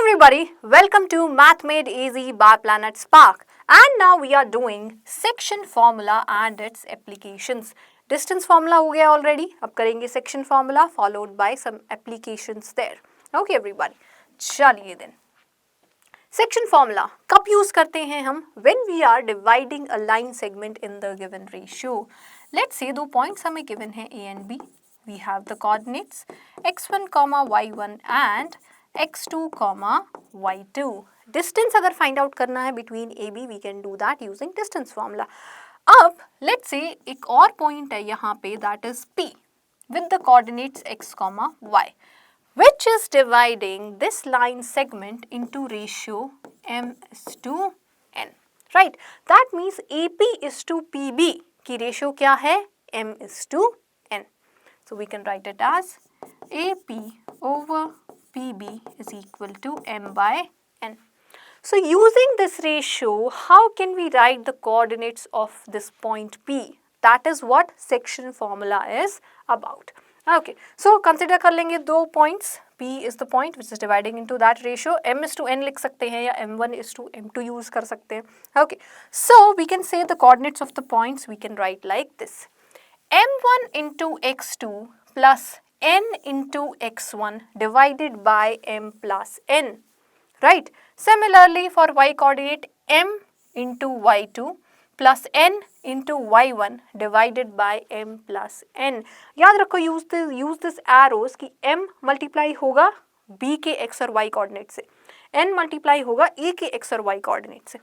everybody, welcome to Math Made Easy by Planet Spark. And now we are doing section formula and its applications. Distance formula हो गया already. अब करेंगे section formula followed by some applications there. Okay everybody. चलिए then. Section formula कब use करते हैं हम? When we are dividing a line segment in the given ratio. Let's say दो points हमें given हैं A and B. We have the coordinates x1, y1 and x2, y2. Distance अगर find out करना है between AB, we can do that using distance formula. अब let's say एक और point है यहाँ पे that is P with the coordinates x, y, which is dividing this line segment into ratio m is to n. Right? That means AP is to PB की ratio क्या है? M is to n. So we can write it as AP over PB is equal to m by n. So using this ratio, how can we write the coordinates of this point P? That is what section formula is about. Okay, so consider कर लेंगे दो points. P is the point which is dividing into that ratio. M is to n लिख सकते हैं या m1 is to m2 use कर सकते हैं. Okay, so we can say the coordinates of the points we can write like this. m1 into x2 plus n into x1 divided by m plus n. Right? Similarly for y coordinate m into y2 plus n into y1 divided by m plus n. याद रखो use this arrows कि m multiply होगा b के x और y coordinate से, n multiply होगा a के x और y coordinate से,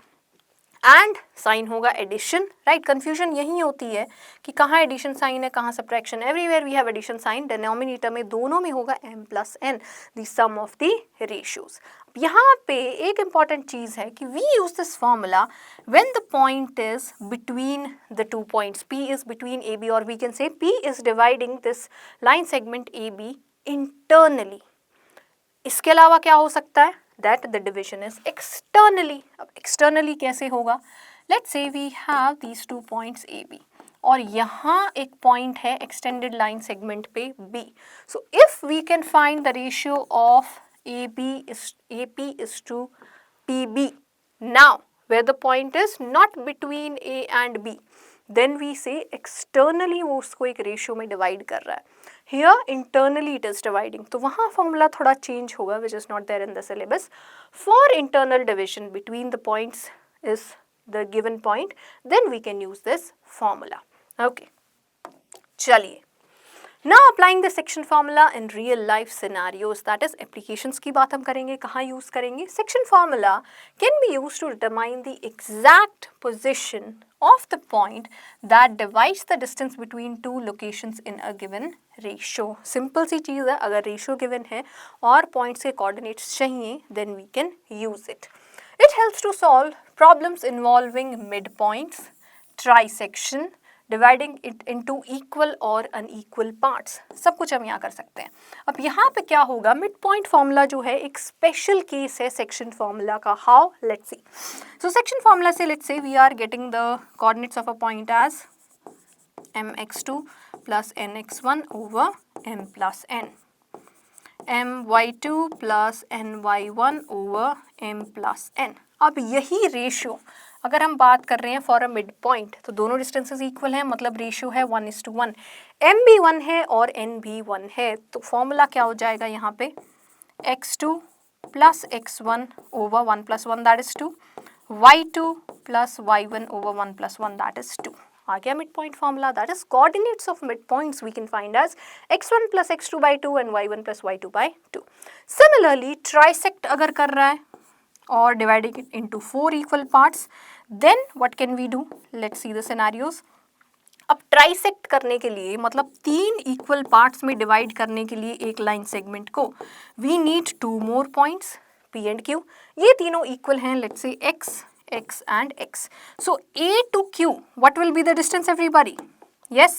एंड साइन होगा एडिशन. राइट, कंफ्यूजन यही होती है कि कहाँ एडिशन साइन है कहाँ subtraction. Everywhere we have addition sign. Denominator में दोनों में होगा m plus n, the sum of the ratios. यहाँ पे एक इंपॉर्टेंट चीज़ है कि we use this formula when the point is between the two points. p is between a b और we can say p is dividing this line segment a b internally. इसके अलावा क्या हो सकता है? That the division is externally. अब externally कैसे होगा? Let's say we have these two points AB और यहाँ एक point है extended line segment पे B. So if we can find the ratio of AP is to PB now where the point is not between A and B, then we say externally वो उसको एक ratio में divide कर रहा है. Here internally it is dividing. तो वहाँ formula थोड़ा change होगा which is not there in the syllabus. For internal division between the points is the given point, then we can use this formula. Okay. चलिए. Now applying the section formula in real life scenarios, that is applications की बात हम करेंगे. कहाँ use करेंगे? Section formula can be used to determine the exact position of the point that divides the distance between two locations in a given ratio. Simple सी चीज़ है. अगर ratio given है और points के coordinates चाहिए, then we can use it. It helps to solve problems involving midpoints, trisection, dividing it into equal और unequal parts. सब कुछ हम यहाँ कर सकते हैं. अब यहाँ पे क्या होगा? मिड पॉइंट फॉर्मूला जो है एक स्पेशल केस है सेक्शन फॉर्मूला का. How? Let's see. So section formula से let's say we are getting the coordinates of a point as mx2 plus nx1 over m plus n, my2 plus ny1 over m plus n. अब यही ratio अगर हम बात कर रहे हैं for a mid point तो दोनों डिस्टेंसेस इक्वल हैं, मतलब रेशियो है 1:1. m भी 1 है और n भी 1 है. तो फॉर्मूला क्या हो जाएगा यहाँ पे? x2 plus x1 over 1 plus 1 that is 2, y2 plus y1 over 1 plus 1 that is 2. आ गया mid point formula. That is coordinates of mid points we can find as x1 plus x2 by 2 and y1 plus y2 by 2. Similarly trisect अगर कर रहा है or dividing it into 4 equal parts, then what can we do? Let's see the scenarios. अब trisect करने के लिए मतलब 3 equal parts में डिवाइड करने के लिए एक लाइन सेगमेंट को we need 2 more points P and Q. ये तीनों इक्वल हैं. Let's say x, x and x. So A to Q, what will be the distance everybody? Yes,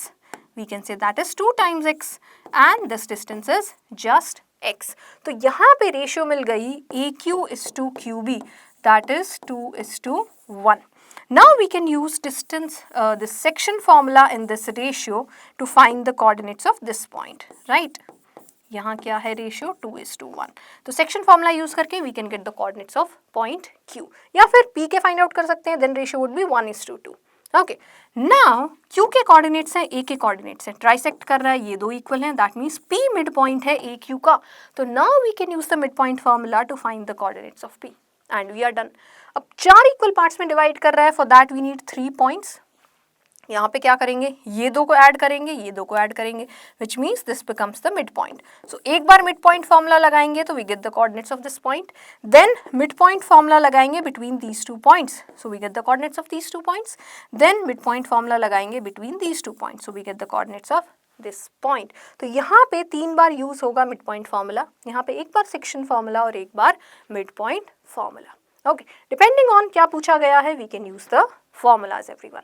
we can say that is 2 times x and this distance is just x. तो यहाँ पे ratio मिल गई AQ is to QB, that is 2:1. Now we can use distance, this section formula in this ratio to find the coordinates of this point, right? यहाँ क्या है ratio 2:1। तो section formula use करके we can get the coordinates of point Q, या फिर P के find out कर सकते हैं, then ratio would be 1:2। Okay, now Q के कोऑर्डिनेट्स हैं, A के कोऑर्डिनेट्स हैं, ट्राइसेक्ट कर रहा है, ये दो इक्वल हैं, that means P mid point है AQ का। तो now we can use the mid point formula to find the coordinates of P and we are done. अब 4 इक्वल पार्ट्स में डिवाइड कर रहा है, for that we need 3 points. यहाँ पे क्या करेंगे, ये दो को ऐड करेंगे, ये दो को ऐड करेंगे, which means this becomes the mid point. So एक बार मिड पॉइंट फॉर्मूला लगाएंगे तो we get the coordinates of this point, then mid point formula लगाएंगे between these 2 points, so we get the coordinates of these 2 points, then mid point formula लगाएंगे between these 2 points, so we get the coordinates of this point. तो यहाँ पे 3 बार use होगा mid point formula, यहाँ पे एक बार सेक्शन फॉर्मूला और एक बार mid point formula. Okay, depending on क्या पूछा गया है we can use the formulas everyone.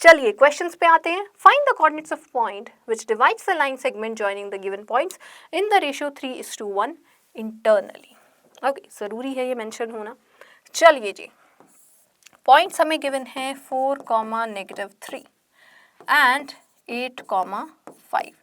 चलिए क्वेश्चंस पे आते हैं। Find the coordinates of point which divides the line segment joining the given points in the ratio 3:1 internally. Okay, जरूरी है ये मेंशन होना। चलिए जी, पॉइंट्स हमें गिवन है 4,-3 and 8,5.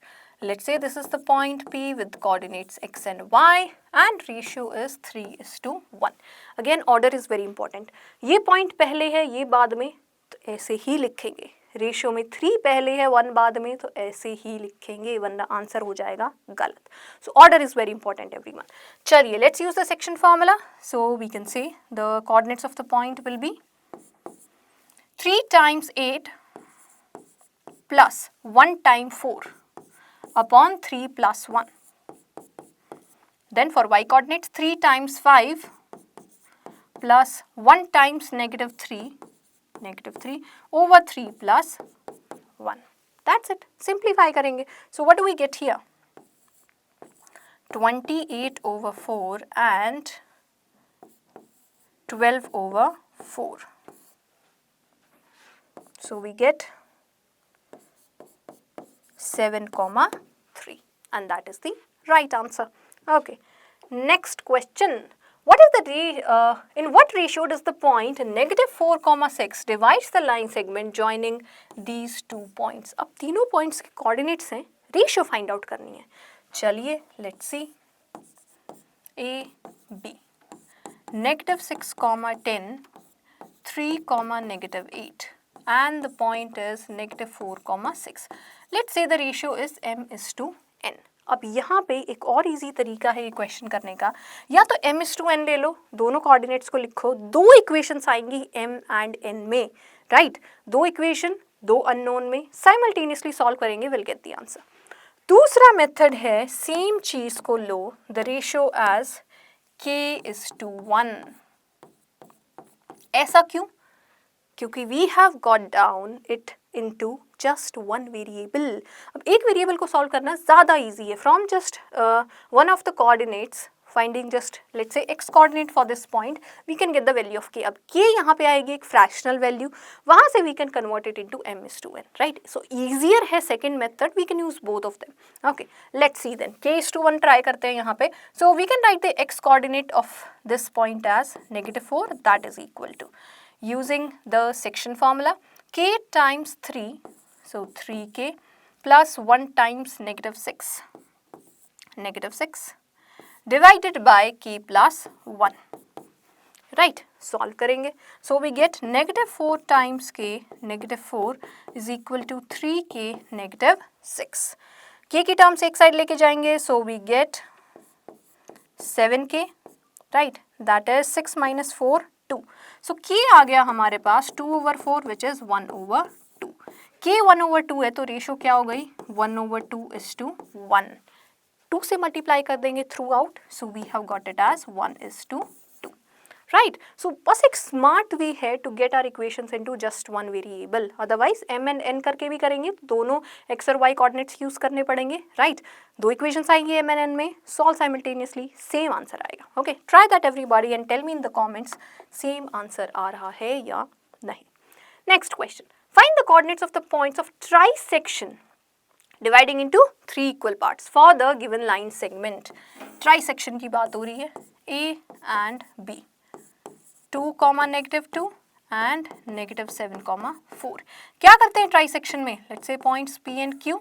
Let's say this is the point P with coordinates x and y and ratio is 3:1. Again order is very important. ये point पहले है, ये बाद में, तो ऐसे ही लिखेंगे। रेशियो में 3 पहले है, 1 बाद में, तो ऐसे ही लिखेंगे, वरना आंसर हो जाएगा गलत। So order is very important everyone. चलिए let's use the section formula. So we can say the coordinates of the point will be 3 times 8 plus 1 times 4 upon 3 plus 1. Then for y coordinates 3 times 5 plus 1 times -3 over 3 plus 1. That's it. Simplify करेंगे. So what do we get here? 28/4 and 12/4. So we get 7,3 and that is the right answer. Okay, next question. What is the in what ratio does the point -4,6 divides the line segment joining these 2 points? अब तीनों points के coordinates हैं, ratio find out करनी है। चलिए let's see. A, B, -6,10, 3,-8 and the point is -4,6. Let's say the ratio is m:n. अब यहाँ पे एक और इजी तरीका है ये क्वेश्चन करने का, या तो m:n ले लो, दोनों कोऑर्डिनेट्स को लिखो, 2 इक्वेशंस आएंगी m एंड n में, राइट? 2 इक्वेशन 2 अननोन में साइमल्टेनियसली सॉल्व करेंगे, विल गेट द आंसर। दूसरा मेथड है सेम चीज को लो, द रेशियो एज k:1। ऐसा क्यों? क्योंकि we have got down it into just 1 variable. अब एक वेरिएबल को सॉल्व करना ज़्यादा इजी है। From just one of the coordinates finding just let's say x coordinate for this point, we can get the value of k। अब k यहाँ पे आएगी एक फ्रैक्शनल वैल्यू, वहाँ से we can convert it into m:n, right? So easier है second method, we can use both of them. Okay, let's see then, k:1 try करते हैं यहाँ पे। So we can write the x coordinate of this point as -4, that is equal to, using the section formula, k times 3, so 3k plus 1 times -6 divided by k plus 1, right? Solve करेंगे, so we get -4 times k, -4 is equal to 3k -6. k की terms एक side लेके जाएंगे, so we get 7k, right? That is 6 minus 4, 2. So k आ गया हमारे पास 2/4 which is 1/2. k 1/2 है तो ratio क्या हो गई? 1/2 is to 1. 2 से मल्टीप्लाई कर देंगे throughout, so we have got it as 1:2, right? So बस एक स्मार्ट वे है to get our equations into just 1 variable. Otherwise m and n करके भी करेंगे, दोनों x और y कोऑर्डिनेट्स यूज करने पड़ेंगे, राइट? 2 इक्वेशंस आएंगे m एंड n में, सॉल्व साइमल्टेनियसली, सेम आंसर आएगा। Okay, try that everybody and tell me in the comments same answer आ रहा है या नहीं। Next question, find the coordinates of the points of trisection dividing into 3 equal parts for the given line segment. Trisection की बात हो रही है, A and B, 2, -2 and -7,4. क्या करते हैं ट्राइसेक्शन में? Let's say points P and Q,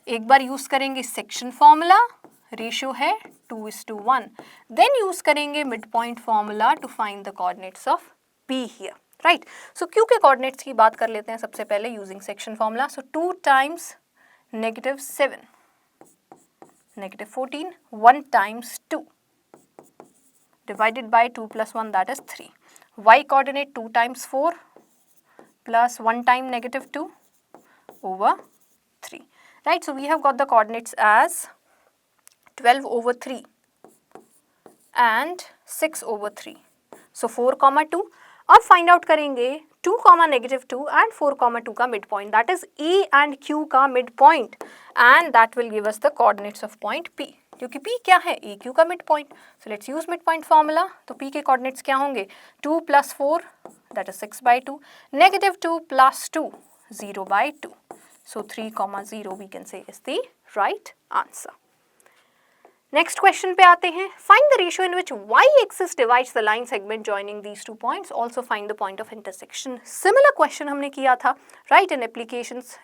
एक बार यूज करेंगे सेक्शन फॉर्मूला, रेशियो है 2:1. देन यूज करेंगे mid point formula to find the coordinates of P here, right. So Q के कोऑर्डिनेट्स की बात कर लेते हैं सबसे पहले using section formula. So 2 times -7, -14, 1 times 2 divided by 2 plus 1, that is 3. Y coordinate 2 times 4 plus 1 time -2 over 3. Right, so we have got the coordinates as 12 over 3 and 6 over 3. So 4, 2. अब find out करेंगे 2, -2 and 4, 2 का mid point, that is E and Q का mid point, and that will give us the coordinates of point P, क्योंकि P क्या है, E Q का mid point. So let's use mid point formula. तो P के coordinates क्या होंगे, 2 + 4 that is 6/2, -2 + 2 0/2. So 3, 0 we can say is the right answer. Next question पे आते हैं. Find the ratio in which y axis divides the line segment joining these 2 points. Also find the point of intersection. Similar question हमने किया था, right, in applications.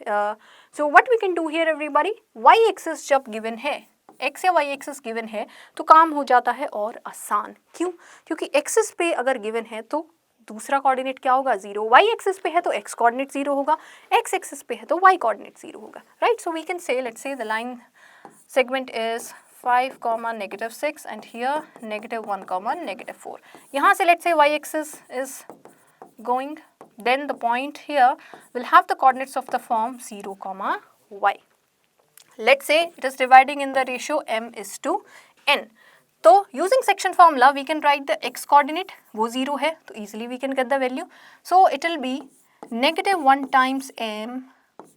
So what we can do here everybody, y axis जब given है, x या y axis given है, तो काम हो जाता है और आसान. क्यों? क्योंकि एक्सिस पे अगर गिवन है तो दूसरा कोऑर्डिनेट क्या होगा, 0. y एक्सिस पे है तो x कोऑर्डिनेट 0 होगा, x एक्सिस पे है तो y कोऑर्डिनेट 0 होगा, right. So we can say, let's say the line segment is 5, -6 and here -1, -4. यहाँ से let's say y axis is going, then the point here will have the coordinates of the form 0, y. Let's say it is dividing in the ratio m:n. तो using section formula we can write the x coordinate, वो 0 है तो easily we can get the value. So it will be -1 times m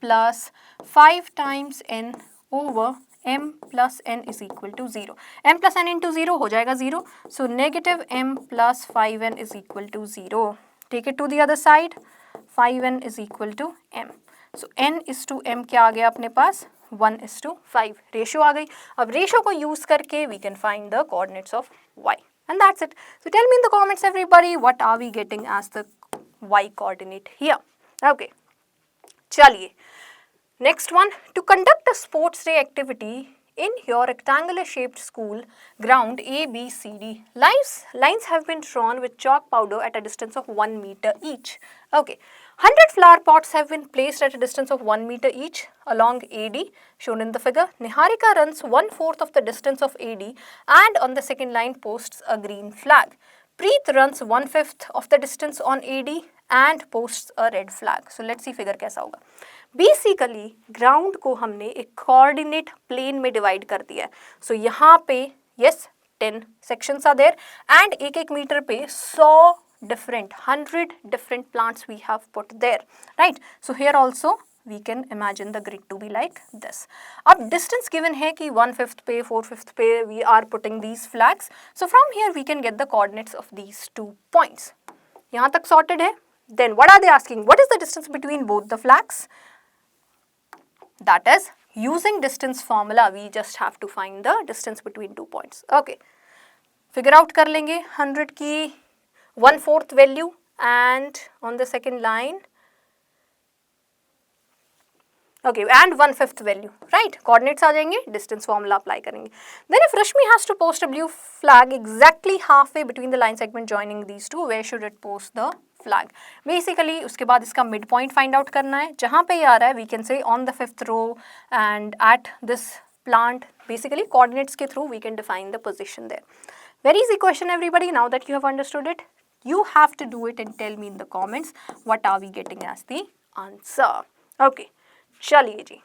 plus 5 times n over m plus n is equal to 0. m plus n into 0 हो जाएगा 0. So -m plus 5n is equal to 0. Take it to the other side. 5n is equal to m. So n is to m क्या आ गया अपने पास, 1:5. Ratio आ गई. अब ratio को use करके we can find the coordinates of y. And that's it. So tell me in the comments everybody, what are we getting as the y coordinate here? Okay. चलिए. Next one, to conduct a sports day activity in your rectangular shaped school ground A, B, C, D, lines have been drawn with chalk powder at a distance of 1 meter each. Okay, 100 flower pots have been placed at a distance of 1 meter each along AD shown in the figure. Niharika runs 1/4 of the distance of AD and on the second line posts a green flag. Preet runs 1/5 of the distance on AD and posts a red flag. So let's see figure कैसा होगा. Basically ground को हमने एक coordinate plane में divide कर दिया है. So यहाँ पे yes 10 sections are there and एक मीटर पे 100 different plants we have put there, right. So here also we can imagine the grid to be like this. अब distance given है कि 1/5 पे 4/5 पे we are putting these flags. So from here we can get the coordinates of these 2 points. यहाँ तक sorted है. Then what are they asking? What is the distance between both the flags? That is, using distance formula we just have to find the distance between 2 points. Okay, figure out कर लेंगे 100 की 1/4 value and on the second line, okay, and 1/5 value, right. Coordinates आ जाएंगे, distance formula apply करेंगे. Then if Rashmi has to post a blue flag exactly halfway between the line segment joining these two, where should it post the flag? Basically उसके बाद इसका mid point find out करना है. जहाँ पे ये आ रहा है we can say on the 5th row and at this plant. Basically coordinates के through we can define the position there. Very easy question everybody. Now that you have understood it, you have to do it and tell me in the comments what are we getting as the answer. Okay, चलिए जी.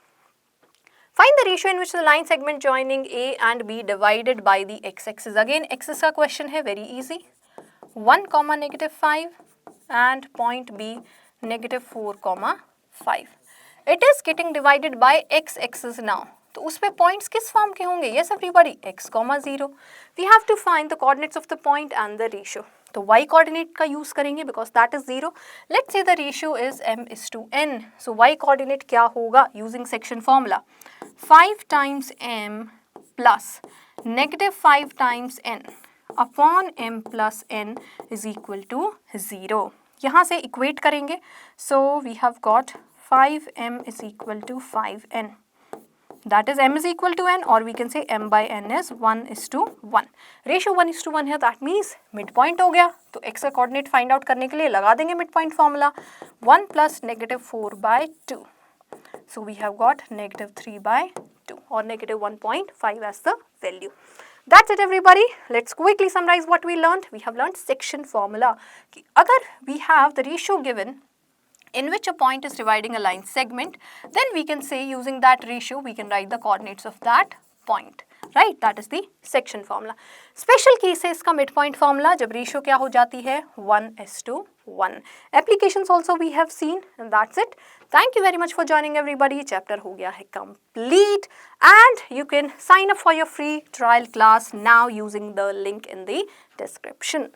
Find the ratio in which the line segment joining A and B divided by the x-axis. Again x-axis का question है, very easy. 1, -5 and point B -4, 5. It is getting divided by x-axis now. तो उस पे points किस form के होंगे? Yes everybody, x, 0. We have to find the coordinates of the point and the ratio. तो y coordinate का use करेंगे because that is 0. Let's say the ratio is m:n. So y coordinate क्या होगा? Using section formula, 5 times m plus -5 times n upon m plus n is equal to 0. यहाँ से equate करेंगे. So we have got 5m is equal to 5n. that is m is equal to n, or we can say m by n is 1:1. Ratio 1:1 है, that means mid point हो गया. तो x का coordinate find out करने के लिए लगा देंगे mid point formula 1 + -4/2. So we have got -3/2 or -1.5 as the value. That's it everybody. Let's quickly summarize what we learned. We have learned section formula. कि अगर we have the ratio given in which a point is dividing a line segment, then we can say using that ratio we can write the coordinates of that point, right? That is the section formula. Special case है इसका midpoint formula जब ratio क्या हो जाती है 1:1. Applications also we have seen, and that's it. Thank you very much for joining everybody. Chapter हो गया है complete, and you can sign up for your free trial class now using the link in the description.